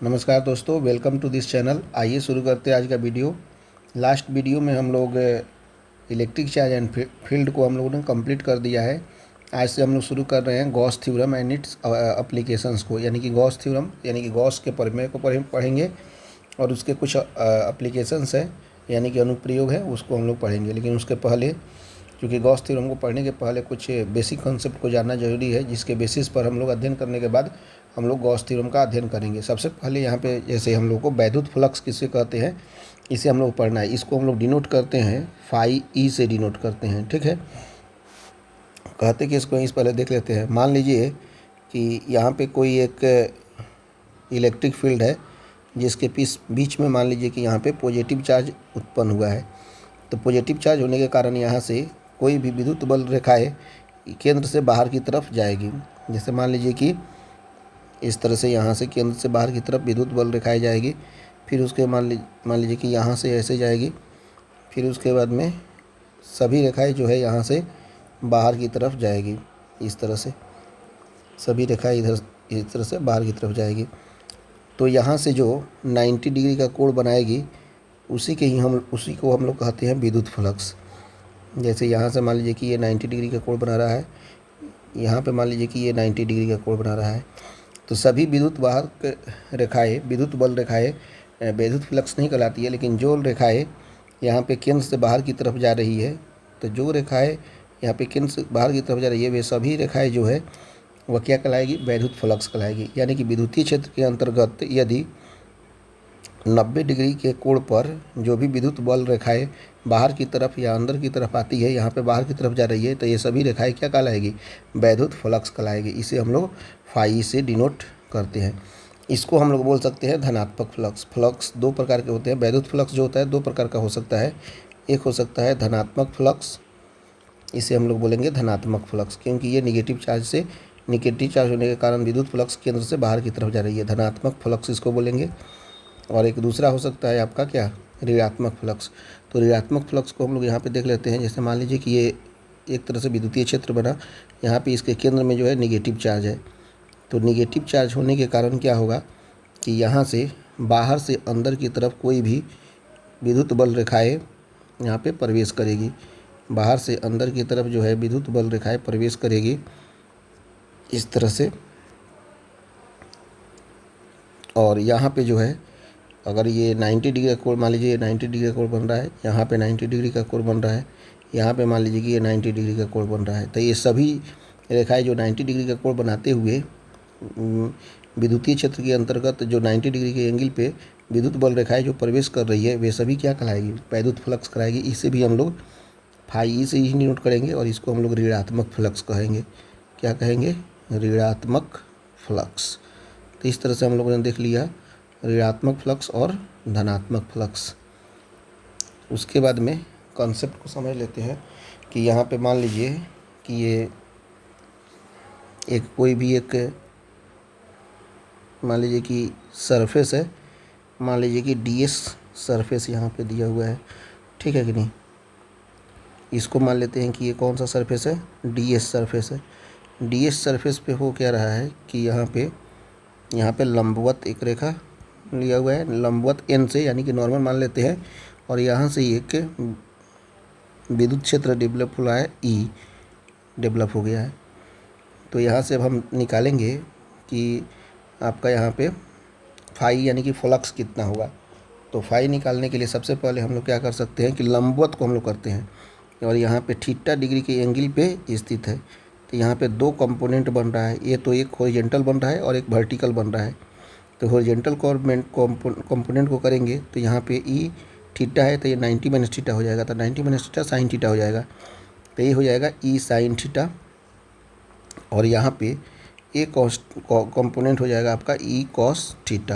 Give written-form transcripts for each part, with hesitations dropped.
नमस्कार दोस्तों, welcome to this channel. आइए शुरू करते हैं आज का वीडियो। लास्ट वीडियो में हम लोग इलेक्ट्रिक चार्ज एंड फील्ड को हम लोगों ने कंप्लीट कर दिया है। आज से हम लोग शुरू कर रहे हैं Gauss theorem and it's applications को, यानी कि गॉस थ्योरम यानी कि गॉस के प्रमेय को पढ़ेंगे और उसके कुछ एप्लीकेशंस है यानी कि अनुप्रयोग है, उसको हम लोग पढ़ेंगे। लेकिन उसके पहले, क्योंकि गॉस थ्योरम को पढ़ने के पहले कुछ बेसिक कॉन्सेप्ट को जानना जरूरी है, जिसके बेसिस पर हम लोग अध्ययन करने के बाद हम लोग गॉस थ्योरम का अध्ययन करेंगे। सबसे पहले यहाँ पे जैसे हम लोग को वैद्युत फ्लक्स किसे कहते हैं, इसे हम लोग पढ़ना है। इसको हम लोग डिनोट करते हैं फाई ई से डिनोट करते हैं, ठीक है। कहते कि इसको इस पहले देख लेते हैं। मान लीजिए कि यहाँ पे कोई एक इलेक्ट्रिक फील्ड है जिसके बीच में मान लीजिए कि यहाँ पे पॉजिटिव चार्ज उत्पन्न हुआ है। तो पॉजिटिव चार्ज होने के कारण यहाँ से कोई भी विद्युत बल रेखाएं केंद्र से बाहर की तरफ जाएगी। जैसे मान लीजिए कि इस तरह से यहाँ से केंद्र से बाहर की तरफ विद्युत बल रेखाएं जाएगी। फिर उसके मान लीजिए कि यहाँ से ऐसे जाएगी। फिर उसके बाद में सभी रेखाएं जो है यहाँ से बाहर की तरफ जाएगी। इस तरह से सभी रेखाएं इधर इस तरह से बाहर की तरफ जाएगी। तो यहाँ से जो 90 डिग्री का कोण बनाएगी उसी को हम लोग कहते हैं विद्युत फ्लक्स। जैसे यहाँ से मान लीजिए कि ये 90 डिग्री का कोण बना रहा है, यहाँ पे मान लीजिए कि ये 90 डिग्री का कोण बना रहा है। तो सभी विद्युत वाहक रेखाएं, विद्युत बल रेखाएं विद्युत फ्लक्स नहीं कहलाती है, लेकिन जो रेखाएं यहाँ पे केंद्र से बाहर की तरफ जा रही है, तो जो रेखाएं यहाँ पे केंद्र से बाहर की तरफ जा रही है वे सभी रेखाएं जो है वह क्या कहलाएगी, वैद्युत फ्लक्स कहलाएगी। यानी कि विद्युतीय क्षेत्र के अंतर्गत यदि 90 डिग्री के कोण पर जो भी विद्युत बल रेखाएं बाहर की तरफ या अंदर की तरफ आती है, यहाँ पे बाहर की तरफ जा रही है, तो ये सभी रेखाएं क्या कहलाएगी, वैद्युत फ्लक्स कहलाएगी। इसे हम लोग फाई से डिनोट करते हैं। इसको हम लोग बोल सकते हैं धनात्मक फ्लक्स। फ्लक्स दो प्रकार के होते हैं। वैद्युत फ्लक्स जो होता है दो प्रकार का हो सकता है। एक हो सकता है धनात्मक फ्लक्स, इसे हम लोग बोलेंगे धनात्मक फ्लक्स, क्योंकि ये निगेटिव चार्ज होने के कारण विद्युत फ्लक्स केंद्र से बाहर की तरफ जा रही है, धनात्मक फ्लक्स इसको बोलेंगे। और एक दूसरा हो सकता है आपका क्या, ऋणात्मक फ्लक्स। तो ऋणात्मक फ्लक्स को हम लोग यहाँ पे देख लेते हैं। जैसे मान लीजिए कि ये एक तरह से विद्युतीय क्षेत्र बना, यहाँ पे इसके केंद्र में जो है निगेटिव चार्ज है। तो निगेटिव चार्ज होने के कारण क्या होगा कि यहाँ से बाहर से अंदर की तरफ कोई भी विद्युत बल रेखाएँ यहाँ पे प्रवेश करेगी। बाहर से अंदर की तरफ जो है विद्युत बल रेखाएँ प्रवेश करेगी इस तरह से। और यहाँ पे जो है अगर ये 90 डिग्री का कोण, मान लीजिए ये 90 डिग्री का कोण बन रहा है, यहाँ पे 90 डिग्री का कोण बन रहा है, यहाँ पे मान लीजिए कि ये 90 डिग्री का कोण बन रहा है, तो ये सभी रेखाएं जो 90 डिग्री का कोण बनाते हुए विद्युतीय क्षेत्र के अंतर्गत जो 90 डिग्री के एंगल पे विद्युत बल रेखाएं जो प्रवेश कर रही है वे सभी क्या कहलाएगी, वैद्युत फ्लक्स कराएगी। इसे भी हम लोग फाई से ही नोट करेंगे और इसको हम लोग ऋणात्मक फ्लक्स कहेंगे। क्या कहेंगे, ऋणात्मक फ्लक्स। तो इस तरह से हम लोगों ने देख लिया ऋणात्मक फ्लक्स और धनात्मक फ्लक्स। उसके बाद में कॉन्सेप्ट को समझ लेते हैं कि यहाँ पे मान लीजिए कि ये कोई भी एक मान लीजिए कि सरफेस है, मान लीजिए कि डीएस सरफेस यहाँ पे दिया हुआ है, ठीक है कि नहीं। इसको मान लेते हैं कि ये कौन सा सरफेस है, डीएस सरफेस है। डीएस सरफेस पे हो क्या रहा है कि यहाँ पे लंबवत एक रेखा लिया हुआ है, लंबवत एन से, यानी कि नॉर्मल मान लेते हैं। और यहाँ से एक विद्युत क्षेत्र डेवलप हुआ है, ई डेवलप हो गया है। तो यहाँ से अब हम निकालेंगे कि आपका यहाँ पे फाई यानी कि फ्लक्स कितना होगा। तो फाई निकालने के लिए सबसे पहले हम लोग क्या कर सकते हैं कि लंबवत को हम लोग करते हैं और यहाँ पे थीटा डिग्री के एंगल पे स्थित है। तो यहाँ पे दो कंपोनेंट बन रहा है, ये तो एक हॉरिजॉन्टल बन रहा है और एक वर्टिकल बन रहा है। तो हॉरिजॉन्टल कंपोनेंट को करेंगे तो यहाँ पे ई थीटा है, तो ये 90 माइनस थीटा हो जाएगा। तो 90 माइनस थीटा साइन थीटा हो जाएगा, तो ये हो जाएगा ई साइन थीटा। और यहाँ पे ए कॉस कंपोनेंट हो जाएगा आपका ई कॉस थीटा,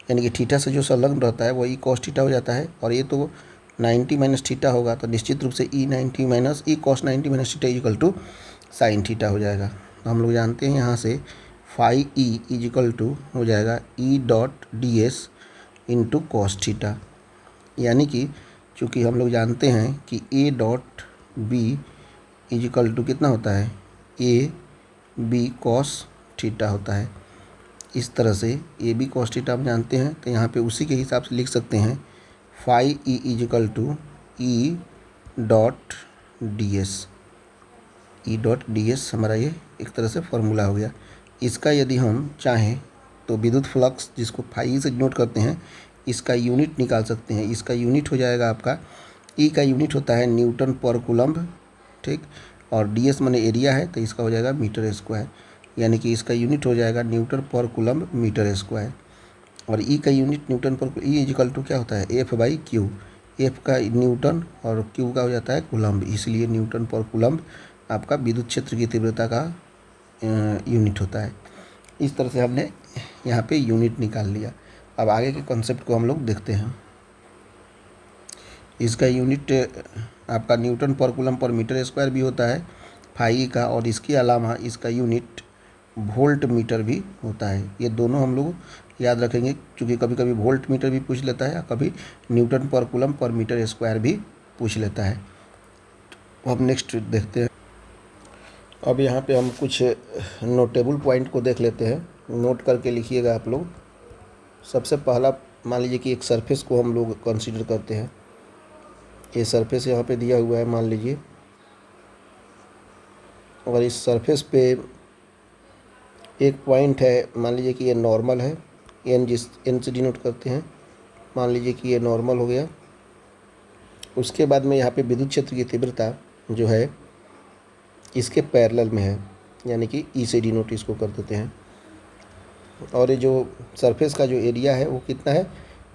यानी कि थीटा से जो संलग्न रहता है वो ई कॉस थीटा हो जाता है। और ये तो 90 माइनस थीटा होगा, तो निश्चित रूप से E 90 minus E cos 90 minus theta equal to sine theta हो जाएगा। तो हम लोग जानते हैं यहाँ से फाई ई इजिकल टू हो जाएगा E dot d s into cos theta. यानी कि चूँकि हम लोग जानते हैं कि A dot B equal to कितना होता है, ए बी कॉस थीटा होता है। इस तरह से ए बी कॉस थीटा आप जानते हैं, तो यहाँ पे उसी के हिसाब से लिख सकते हैं phi E equal to E dot d s. E dot d s हमारा ये एक तरह से फॉर्मूला हो गया। इसका यदि हम चाहें तो विद्युत फ्लक्स जिसको फाई से नोट करते हैं, इसका यूनिट निकाल सकते हैं। इसका यूनिट हो जाएगा आपका, ई का यूनिट होता है न्यूटन पर कूलम्ब, ठीक, और डी एस माने एरिया है, तो इसका हो जाएगा मीटर स्क्वायर, यानी कि इसका यूनिट हो जाएगा न्यूटन पर कूलम्ब मीटर स्क्वायर। और ई का यूनिट न्यूटन पर, ई इजिकल टू क्या होता है एफ बाई क्यू, एफ का न्यूटन और क्यू का हो जाता है कूलम्ब, इसलिए न्यूटन पर कूलम्ब आपका विद्युत क्षेत्र की तीव्रता का यूनिट होता है। इस तरह से हमने यहाँ पे यूनिट निकाल लिया। अब आगे के कॉन्सेप्ट को हम लोग देखते हैं। इसका यूनिट आपका न्यूटन पर कूलम्ब पर मीटर स्क्वायर भी होता है फाई का, और इसके अलावा इसका यूनिट वोल्ट मीटर भी होता है। ये दोनों हम लोग याद रखेंगे, क्योंकि कभी कभी वोल्ट मीटर भी पूछ लेता है या कभी न्यूटन पर कूलम्ब पर मीटर स्क्वायर भी पूछ लेता है। तो अब नेक्स्ट देखते हैं। अब यहाँ पे हम कुछ नोटेबल पॉइंट को देख लेते हैं, नोट करके लिखिएगा आप लोग। सबसे पहला मान लीजिए कि एक सरफेस को हम लोग कंसीडर करते हैं। ये सरफेस यहाँ पे दिया हुआ है मान लीजिए, और इस सरफेस पे एक पॉइंट है, मान लीजिए कि ये नॉर्मल है, एन से डिनोट करते हैं, मान लीजिए कि ये नॉर्मल हो गया। उसके बाद में यहाँ पे विद्युत क्षेत्र की तीव्रता जो है इसके पैरेलल में है, यानी कि ई से डिनोट इसको कर देते हैं। और ये जो सरफेस का जो एरिया है वो कितना है,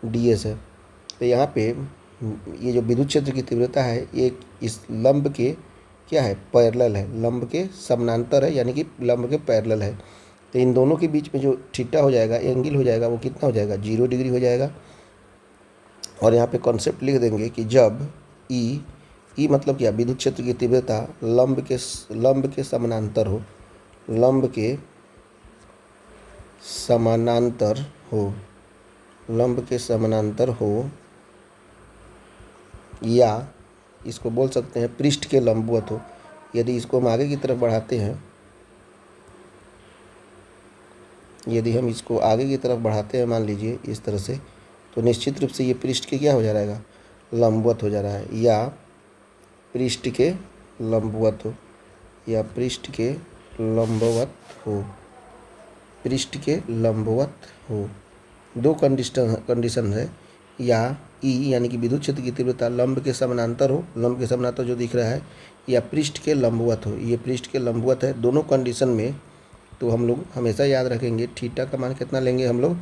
डी एस है। तो यहाँ पे ये जो विद्युत क्षेत्र की तीव्रता है ये इस लंब के क्या है, पैरेलल है, लंब के समानांतर है, यानी कि लंब के पैरेलल है। तो इन दोनों के बीच में जो थीटा हो जाएगा, एंगल हो जाएगा, वो कितना हो जाएगा, 0 डिग्री हो जाएगा। और यहाँ पे कॉन्सेप्ट लिख देंगे कि जब ई मतलब क्या, विद्युत क्षेत्र की तीव्रता लंब के समानांतर हो, लंब के समानांतर हो, लंब के समानांतर हो, या इसको बोल सकते हैं पृष्ठ के लंबवत हो। यदि इसको हम आगे की तरफ बढ़ाते हैं, यदि हम इसको आगे की तरफ बढ़ाते हैं मान लीजिए इस तरह से, तो निश्चित रूप से ये पृष्ठ के क्या हो जा रहेगा, लंबवत हो जा रहा है, या पृष्ठ के लंबवत हो, या पृष्ठ के लंबवत हो, पृष्ठ के लंबवत हो। दो कंडीशन है, या ई यानी कि विद्युत क्षेत्र की तीव्रता लंब के समानांतर हो, लंब के समानांतर जो दिख रहा है, या पृष्ठ के लंबवत हो, ये पृष्ठ के लंबवत है। दोनों कंडीशन में तो हम लोग हमेशा याद रखेंगे थीटा का मान कितना लेंगे हम लोग,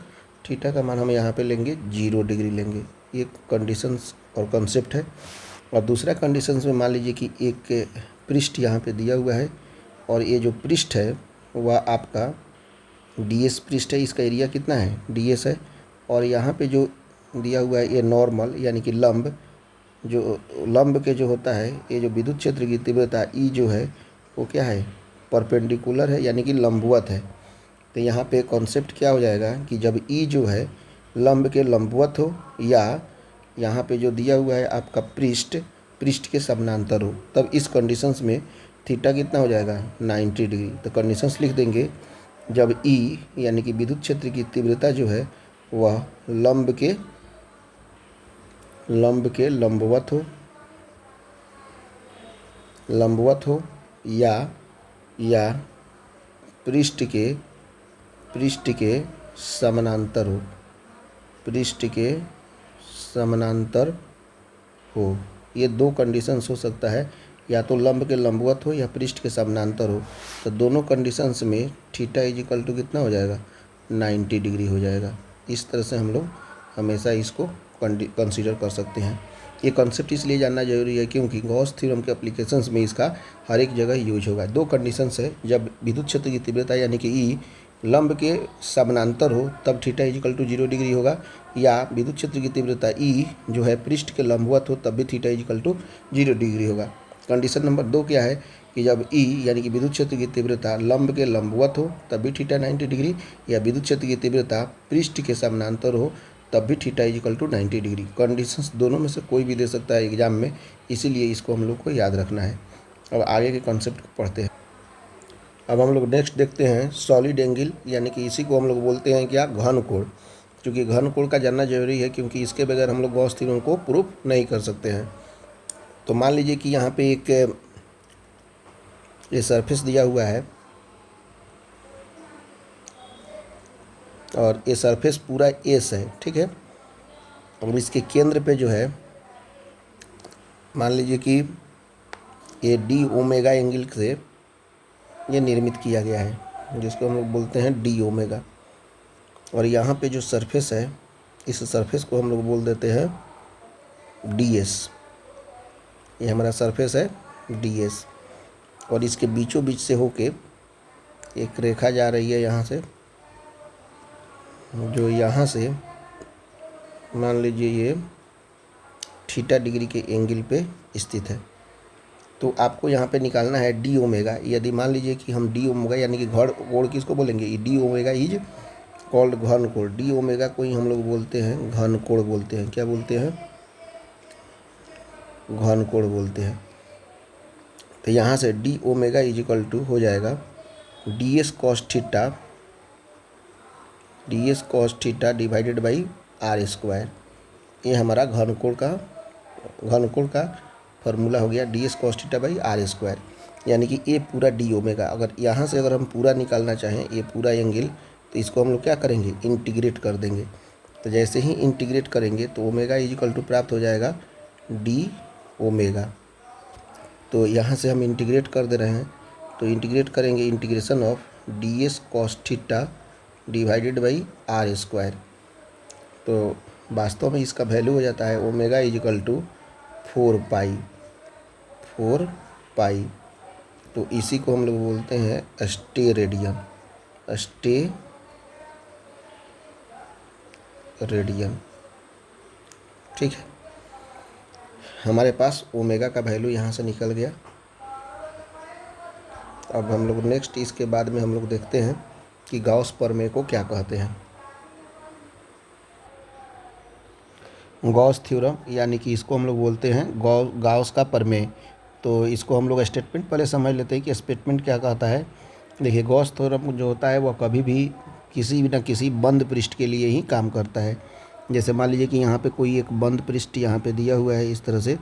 थीटा का मान हम यहाँ पे लेंगे 0 डिग्री लेंगे। ये कंडीशंस और कंसेप्ट है। और दूसरा कंडीशंस में मान लीजिए कि एक पृष्ठ यहाँ पे दिया हुआ है, और ये जो पृष्ठ है वह आपका ds पृष्ठ है, इसका एरिया कितना है, ds है। और यहाँ पे जो दिया हुआ है ये नॉर्मल यानी कि लंब, जो लंब के जो होता है, ये जो विद्युत क्षेत्र की तीव्रता ई जो है वो क्या है, परपेंडिकुलर है, यानी कि लंबवत है। तो यहाँ पे कॉन्सेप्ट क्या हो जाएगा कि जब ई जो है लंब के लंबवत हो, या यहाँ पे जो दिया हुआ है आपका पृष्ठ के समानांतर हो, तब इस कंडीशंस में थीटा कितना हो जाएगा, 90 डिग्री। तो कंडीशंस लिख देंगे, जब ई यानी कि विद्युत क्षेत्र की तीव्रता जो है वह लंब के लंबवत हो, या पृष्ठ के समानांतर हो, पृष्ठ के समानांतर हो। ये दो कंडीशंस हो सकता है, या तो लंब के लंबवत हो या पृष्ठ के समानांतर हो। तो दोनों कंडीशंस में थीटा इजिकल टू कितना हो जाएगा, 90 डिग्री हो जाएगा। इस तरह से हम लोग हमेशा इसको कंसीडर कर सकते हैं। ये कॉन्सेप्ट इसलिए जानना जरूरी है क्योंकि गॉस थ्योरम के एप्लीकेशंस में इसका हर एक जगह यूज होगा। दो कंडीशंस है, जब विद्युत क्षेत्र की तीव्रता यानी कि ई लंब के समानांतर हो तब थीटा इजिकल टू 0 डिग्री होगा, या विद्युत क्षेत्र की तीव्रता ई जो है पृष्ठ के लंबवत हो तब भी थीटा इजिकल टू 0 डिग्री होगा। कंडीशन नंबर 2 क्या है कि जब ई यानी कि विद्युत क्षेत्र की तीव्रता लंब के लंबवत हो तब भी थीटा 90 डिग्री, या विद्युत क्षेत्र की तीव्रता पृष्ठ के समानांतर हो तब भी theta equal to 90 degree. Conditions दोनों में से कोई भी दे सकता है एग्जाम में, इसीलिए इसको हम लोग को याद रखना है। अब आगे के कॉन्सेप्ट को पढ़ते हैं। अब हम लोग नेक्स्ट देखते हैं सॉलिड एंगल, यानी कि इसी को हम लोग बोलते हैं क्या, घन कोण। क्योंकि घन कोण का जानना जरूरी है, क्योंकि इसके बगैर हम लोग गॉस थ्योरम को प्रूफ नहीं कर सकते हैं। तो मान लीजिए कि यहाँ पे एक ये सरफेस दिया हुआ है और ये सरफेस पूरा एस है, ठीक है। और इसके केंद्र पे जो है मान लीजिए कि ये डी ओमेगा एंगल से ये निर्मित किया गया है, जिसको हम लोग बोलते हैं डी ओमेगा। और यहाँ पे जो सरफेस है, इस सरफेस को हम लोग बोल देते हैं डी एस। ये हमारा सरफेस है डी एस। और इसके बीचों बीच से होके एक रेखा जा रही है यहाँ से, जो यहाँ से मान लीजिए ये थीटा डिग्री के एंगल पे स्थित है। तो आपको यहाँ पे निकालना है डी ओमेगा। यदि मान लीजिए कि हम डी ओमेगा यानी कि घन कोण किसको बोलेंगे, डी ओमेगा इज कॉल्ड घन कोण। डी ओमेगा को ही हम लोग बोलते हैं घन कोण बोलते हैं। क्या बोलते हैं, घन कोण बोलते हैं। तो यहाँ से d omega is equal to हो जाएगा d s cos theta, d s cos theta divided by r square. ये हमारा घन कोण का फार्मूला हो गया, d s cos theta by r square. यानी कि ये पूरा डी ओमेगा, अगर यहाँ से अगर हम पूरा निकालना चाहें ये पूरा एंगल, तो इसको हम लोग क्या करेंगे, इंटीग्रेट कर देंगे। तो जैसे ही इंटीग्रेट करेंगे तो ओमेगा इज इक्वल टू प्राप्त हो जाएगा डी ओमेगा। तो यहाँ से हम इंटीग्रेट कर दे रहे हैं, तो इंटीग्रेट करेंगे integration of d s cos theta divided by r square. तो वास्तव में इसका वैल्यू हो जाता है omega is equal to 4 pi. तो इसी को हम लोग बोलते हैं स्टे रेडियन, ठीक है। हमारे पास ओमेगा का वैल्यू यहाँ से निकल गया। अब हम लोग नेक्स्ट इसके बाद में हम लोग देखते हैं कि गॉस प्रमेय को क्या कहते हैं। गॉस थ्योरम यानी कि इसको हम लोग बोलते हैं गॉस का प्रमेय। तो इसको हम लोग स्टेटमेंट पहले समझ लेते हैं कि स्टेटमेंट क्या कहता है। देखिए, गॉस थ्योरम जो होता है वह कभी भी किसी न किसी बंद पृष्ठ के लिए ही काम करता है। जैसे मान लीजिए कि यहाँ पे कोई एक बंद पृष्ठ यहाँ पे दिया हुआ है, इस तरह से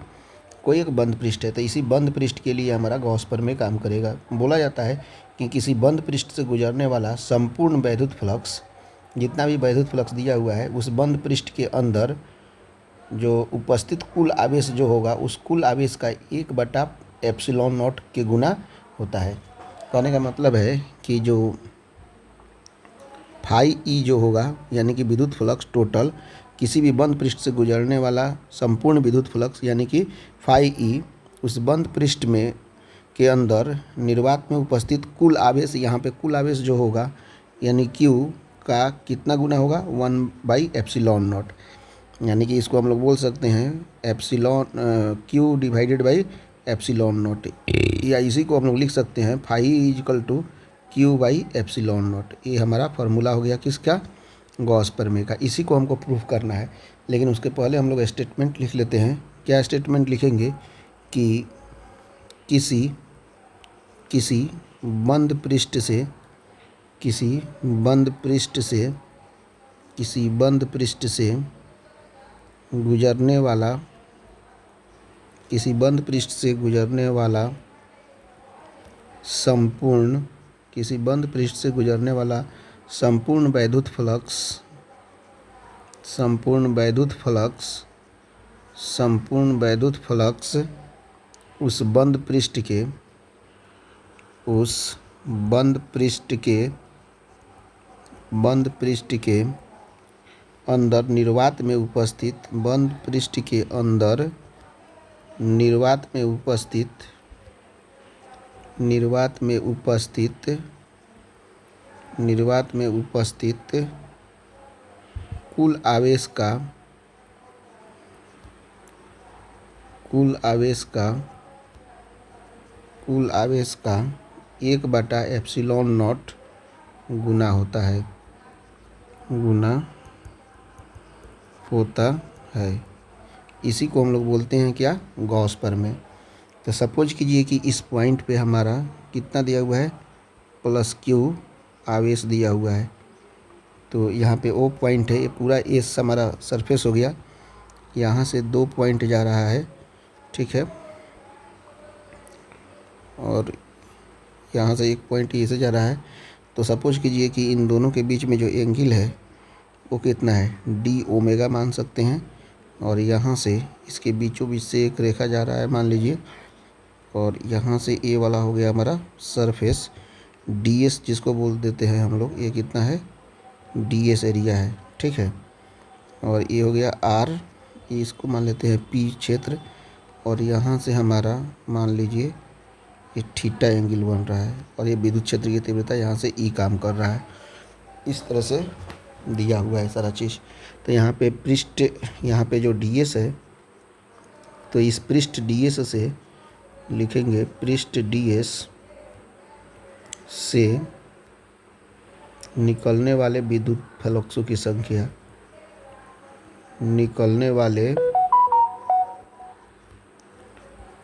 कोई एक बंद पृष्ठ है, तो इसी बंद पृष्ठ के लिए हमारा गॉस प्रमेय काम करेगा। बोला जाता है कि किसी बंद पृष्ठ से गुजरने वाला संपूर्ण वैद्युत फ्लक्स, जितना भी वैद्युत फ्लक्स दिया हुआ है, उस बंद पृष्ठ के अंदर जो उपस्थित कुल आवेश जो होगा, उस कुल आवेश का 1/ε0 के गुना होता है। कहने का मतलब है कि जो फाई ई जो होगा, यानी कि विद्युत फ्लक्स टोटल किसी भी बंद पृष्ठ से गुजरने वाला संपूर्ण विद्युत फ्लक्स, यानी कि फाई ई, उस बंद पृष्ठ में के अंदर निर्वात में उपस्थित कुल आवेश, यहाँ पे कुल आवेश जो होगा यानी क्यू का कितना गुना होगा, 1/ε0। यानी कि इसको हम लोग बोल सकते हैं क्यू डिवाइडेड बाई ε0, या इसी को हम लोग लिख सकते हैं phi is equal to Q by ε0। ये हमारा फार्मूला हो गया किसका, गॉस प्रमेय का। इसी को हमको प्रूफ करना है, लेकिन उसके पहले हम लोग स्टेटमेंट लिख लेते हैं। क्या स्टेटमेंट लिखेंगे कि किसी बंद पृष्ठ से गुजरने वाला संपूर्ण वैद्युत फ्लक्स उस बंद पृष्ठ के अंदर निर्वात में उपस्थित कुल आवेश का 1/ε0 गुना होता है। इसी को हम लोग बोलते हैं क्या, गॉस प्रमेय। तो सपोज कीजिए कि इस पॉइंट पे हमारा कितना दिया हुआ है, प्लस क्यू आवेश दिया हुआ है। तो यहाँ पे O पॉइंट है, ये पूरा एस हमारा सरफेस हो गया। यहाँ से 2 पॉइंट जा रहा है, ठीक है, और यहाँ से 1 पॉइंट ये से जा रहा है। तो सपोज कीजिए कि इन दोनों के बीच में जो एंगल है वो कितना है, डी ओमेगा मान सकते हैं। और यहाँ से इसके बीचों बीच से एक रेखा जा रहा है मान लीजिए, और यहाँ से ए वाला हो गया हमारा सरफेस, डी एस जिसको बोल देते हैं हम लोग, ये कितना है, डी एस एरिया है, ठीक है। और ये हो गया आर, ये इसको मान लेते हैं पी क्षेत्र। और यहाँ से हमारा मान लीजिए ये थीटा एंगल बन रहा है, और ये विद्युत क्षेत्र की तीव्रता यहाँ से ई काम कर रहा है। इस तरह से दिया हुआ है सारा चीज़। तो यहाँ पे पृष्ठ, यहाँ पे जो डी एस है, तो इस पृष्ठ डी एस से लिखेंगे, पृष्ठ डी एस से निकलने वाले विद्युत फ्लक्सों की संख्या, निकलने वाले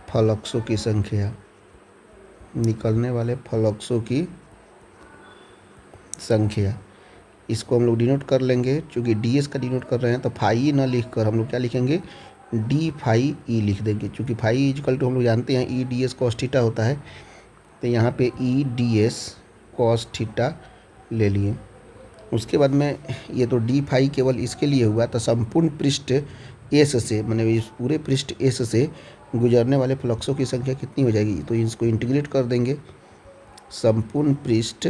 फ्लक्सों की संख्या, निकलने वाले फ्लक्सों की संख्या, इसको हम लोग डिनोट कर लेंगे। चूँकि डी एस का डिनोट कर रहे हैं तो फाई ना लिख कर हम लोग क्या लिखेंगे, डी फाई ई लिख देंगे। चूँकि फाई इजकल टू हम लोग जानते हैं ई डी एस कॉस थीटा होता है, तो यहाँ पे ई डी एस कॉस थीटा ले लिए। उसके बाद में ये तो डी फाई केवल इसके लिए हुआ, तो संपूर्ण पृष्ठ एस से, माने इस पूरे पृष्ठ एस से गुजरने वाले फ्लक्सों की संख्या कितनी हो जाएगी, तो इसको इंटीग्रेट कर देंगे। संपूर्ण पृष्ठ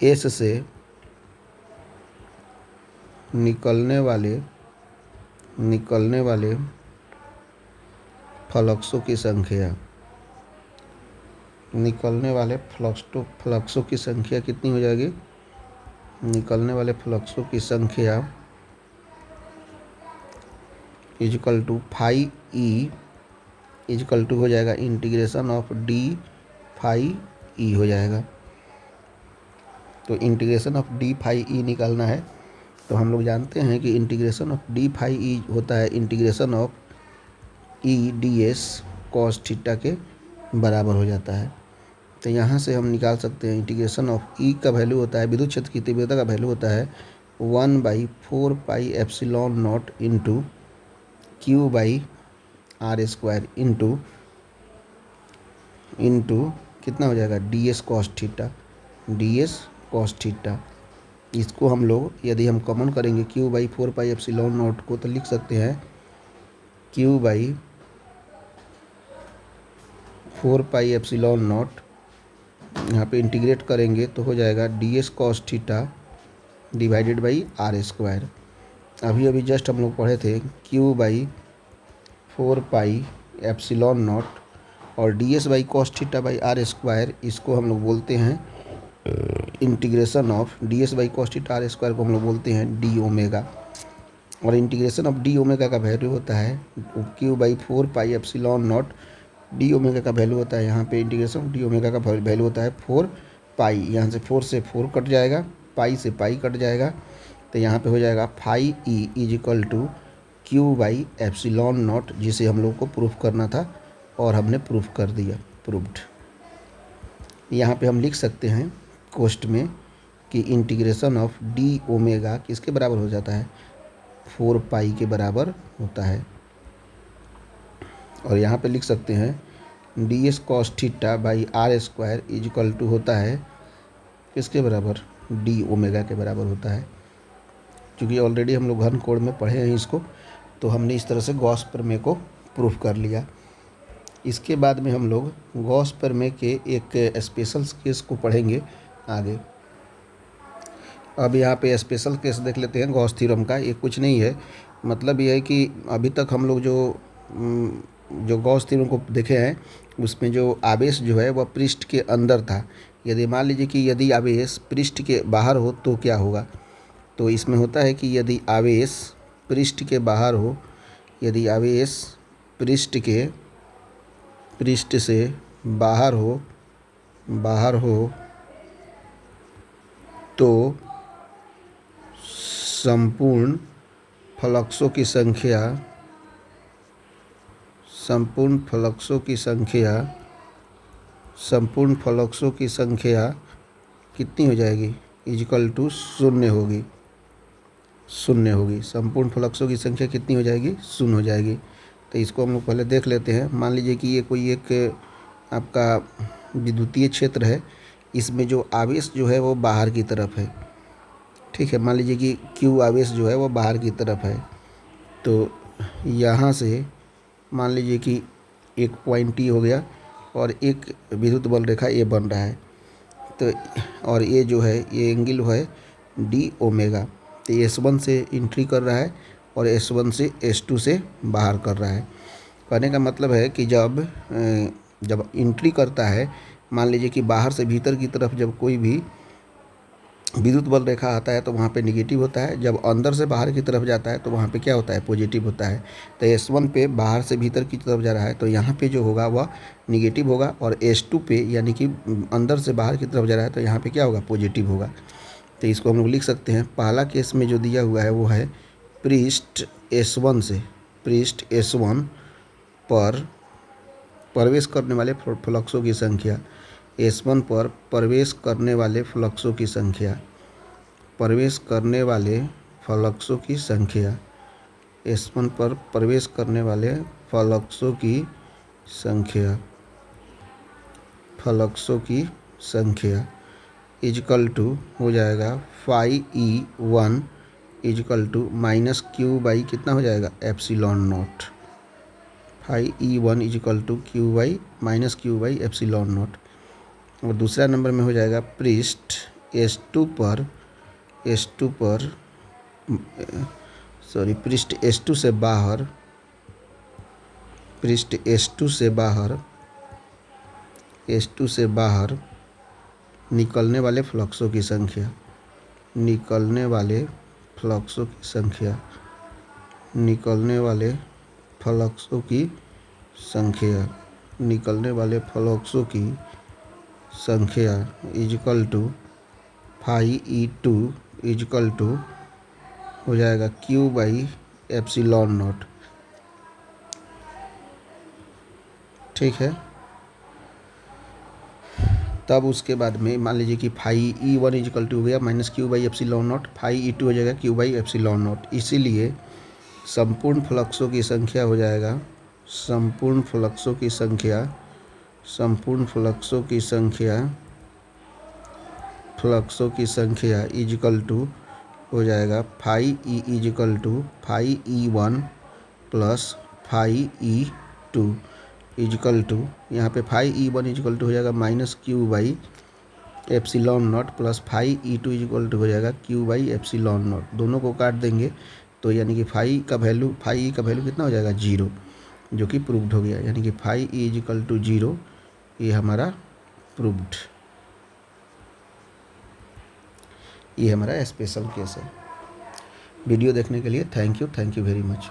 एस से निकलने वाले फ्लक्सों की संख्या, निकलने वाले फ्लक्सों की संख्या कितनी हो जाएगी, निकलने वाले फ्लक्सों की संख्या equal to phi E, equal to हो जाएगा integration of d phi E हो जाएगा। तो integration of d phi E निकालना है, तो हम लोग जानते हैं कि integration of d phi E होता है integration of E d s cos theta के बराबर हो जाता है। तो यहाँ से हम निकाल सकते हैं इंटीग्रेशन ऑफ ई का वैल्यू होता है, विद्युत क्षेत्र की तीव्रता का वैल्यू होता है 1/4 pi epsilon naught into q by r square into कितना हो जाएगा, d s cos theta, d s cos theta. इसको हम लोग यदि हम कॉमन करेंगे q by 4 pi epsilon naught को, तो लिख सकते हैं q by 4 pi epsilon naught, यहाँ पे इंटीग्रेट करेंगे तो हो जाएगा d s cos theta divided by r square. अभी जस्ट हम लोग पढ़े थे Q by 4 pi epsilon naught, और d s by cos theta by r square, इसको हम लोग बोलते हैं integration of d s by cos theta r square को हम लोग बोलते हैं डी ओमेगा। और इंटीग्रेशन ऑफ डी ओमेगा का वैल्यू होता है q by 4 pi epsilon naught, d omega का वैल्यू होता है, यहाँ पे इंटीग्रेशन ऑफ डी ओमेगा का वैल्यू होता है 4 पाई, यहाँ से 4 से 4 कट जाएगा, पाई से पाई कट जाएगा, तो यहाँ पे हो जाएगा phi E is equal to Q by epsilon naught, जिसे हम लोग को प्रूफ करना था और हमने प्रूफ कर दिया, प्रूव्ड। यहाँ पे हम लिख सकते हैं कोष्ट में कि इंटीग्रेशन ऑफ डी ओमेगा किसके बराबर हो जाता है, 4 पाई के बराबर होता है। और यहाँ पे लिख सकते हैं d s cos theta by r square is equal to होता है किसके बराबर, डी ओमेगा के बराबर होता है। क्योंकि ऑलरेडी हम लोग घन कोण में पढ़े हैं इसको, तो हमने इस तरह से गॉस प्रमेय को प्रूफ कर लिया। इसके बाद में हम लोग गॉस प्रमेय के एक स्पेशल केस को पढ़ेंगे आगे। अब यहाँ पे स्पेशल केस देख लेते हैं गॉस थ्योरम का। ये कुछ नहीं है, मतलब ये है कि अभी तक हम लोग जो गॉस थ्योरम को देखे हैं उसमें जो आवेश जो है वह पृष्ठ के अंदर था। यदि मान लीजिए कि यदि आवेश पृष्ठ के बाहर हो तो क्या होगा, तो इसमें होता है कि यदि आवेश पृष्ठ के बाहर हो, यदि आवेश पृष्ठ से बाहर हो तो संपूर्ण फ्लक्सों की संख्या संपूर्ण फ्लक्सों की संख्या कितनी हो जाएगी, इक्वल टू शून्य होगी, शून्य होगी। संपूर्ण फ्लक्सों की संख्या कितनी हो जाएगी, शून्य हो जाएगी। तो इसको हम लोग पहले देख लेते हैं। मान लीजिए कि ये कोई एक आपका विद्युतीय क्षेत्र है, इसमें जो आवेश जो है वो बाहर की तरफ है, ठीक है। मान लीजिए कि क्यू आवेश जो है वो बाहर की तरफ है। तो यहाँ से मान लीजिए कि एक पॉइंट टी हो गया और एक विद्युत बल रेखा ए बन रहा है। तो और ये जो है ये एंगल है डी ओमेगा। तो S1 से एंट्री कर रहा है और S1 से S2 से बाहर कर रहा है। कहने का मतलब है कि जब एंट्री करता है, मान लीजिए कि बाहर से भीतर की तरफ जब कोई भी विद्युत बल रेखा आता है तो वहाँ पे निगेटिव होता है। जब अंदर से बाहर की तरफ जाता है तो वहाँ पे क्या होता है, पॉजिटिव होता है। तो S1 पे बाहर से भीतर की तरफ जा रहा है तो यहाँ पे जो होगा वह निगेटिव होगा, और S2 पे यानी कि अंदर से बाहर की तरफ जा रहा है तो यहाँ पे क्या होगा, पॉजिटिव होगा। तो इसको हम लोग लिख सकते हैं। पहला केस में जो दिया हुआ है वो है पृष्ठ S1 पर प्रवेश करने वाले फ्लक्सों की संख्या, S1 पर प्रवेश करने वाले फ्लक्सों की संख्या, प्रवेश करने वाले फ्लक्सों की संख्या, S1 पर प्रवेश करने वाले फ्लक्सों की संख्या, फ्लक्सों की संख्या इजकल टू हो जाएगा φE1 equal to minus q by कितना हो जाएगा, epsilon naught. φE1 equal to Q by minus q by epsilon naught. और दूसरा नंबर में हो जाएगा पृष्ठ S2 पर पृष्ठ S2 से बाहर, पृष्ठ S2 से बाहर निकलने वाले फ्लक्सों की संख्या, निकलने वाले फ्लक्सों की संख्या, निकलने वाले फ्लक्सों की संख्या, निकलने वाले फ्लक्सों की संख्या equal to φE2 equal to हो जाएगा क्यू बाई एप्सिलॉन नॉट, ठीक है। तब उसके बाद में मान लीजिए कि φE1 इजकल टू हो गया minus q by epsilon not, φE2 हो जाएगा क्यू बाई एप्सिलॉन नॉट। इसीलिए संपूर्ण फ्लक्सों की संख्या हो जाएगा, संपूर्ण फ्लक्सों की संख्या, संपूर्ण फ्लक्सों की संख्या, फ्लक्सों की संख्या इजकल टू हो जाएगा φE equal to φE1 plus φE2 equal to, यहाँ पे φE1 इजकल टू हो जाएगा minus q by epsilon naught plus φE2 equal to हो जाएगा क्यू बाई एप्सिलॉन नॉट। दोनों को काट देंगे तो यानी कि φE का वैल्यू कितना हो जाएगा, 0, जो कि प्रूव्ड हो गया। यानी कि φE इजकल टू 0, ये हमारा प्रूव्ड, ये हमारा स्पेशल केस है। वीडियो देखने के लिए थैंक यू वेरी मच।